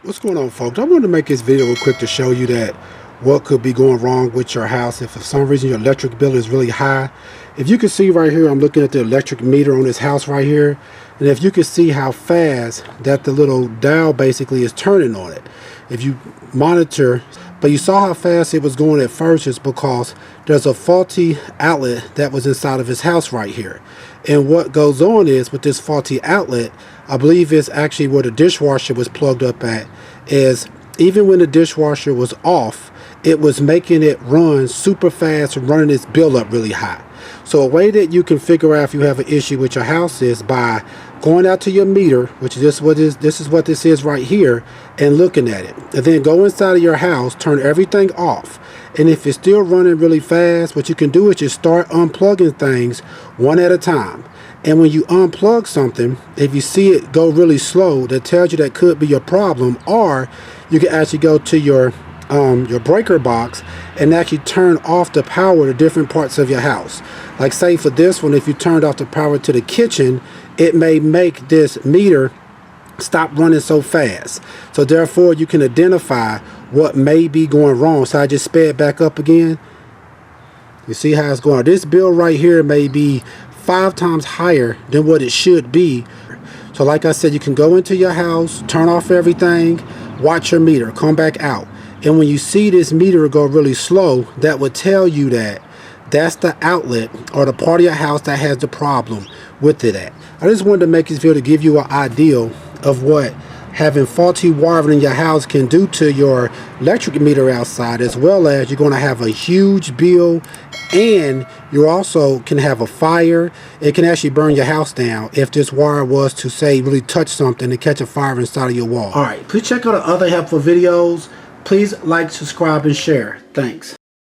What's going on, folks? I wanted to make this video real quick to show you that what could be going wrong with your house if for some reason your electric bill is really high. If you can see right here, I'm looking at the electric meter on this house right here, and if you can see how fast that the little dial basically is turning on it, if you monitor, but you saw how fast it was going at first, is because there's a faulty outlet that was inside of his house right here. And what goes on is, with this faulty outlet, I believe it's actually where the dishwasher was plugged up at, is even when the dishwasher was off, it was making it run super fast and running its bill up really high. So a way that you can figure out if you have an issue with your house is by going out to your meter, which is what this is right here, and looking at it. And then go inside of your house, turn everything off. And if it's still running really fast, what you can do is just start unplugging things one at a time. And when you unplug something, if you see it go really slow, that tells you that could be your problem. Or you can actually go to your breaker box and actually turn off the power to different parts of your house. Like say for this one, if you turned off the power to the kitchen, it may make this meter stop running so fast. So therefore you can identify what may be going wrong. So I just sped back up again. You see how it's going. This bill right here may be 5 times higher than what it should be. So like I said, you can go into your house, turn off everything, watch your meter, come back out. And when you see this meter go really slow, that would tell you that that's the outlet or the part of your house that has the problem with it at. I just wanted to make this video to give you an idea of what having faulty wiring in your house can do to your electric meter outside, as well as you're going to have a huge bill, and you also can have a fire. It can actually burn your house down if this wire was to, say, really touch something and catch a fire inside of your wall. Alright, please check out the other helpful videos. Please like, subscribe, and share. Thanks.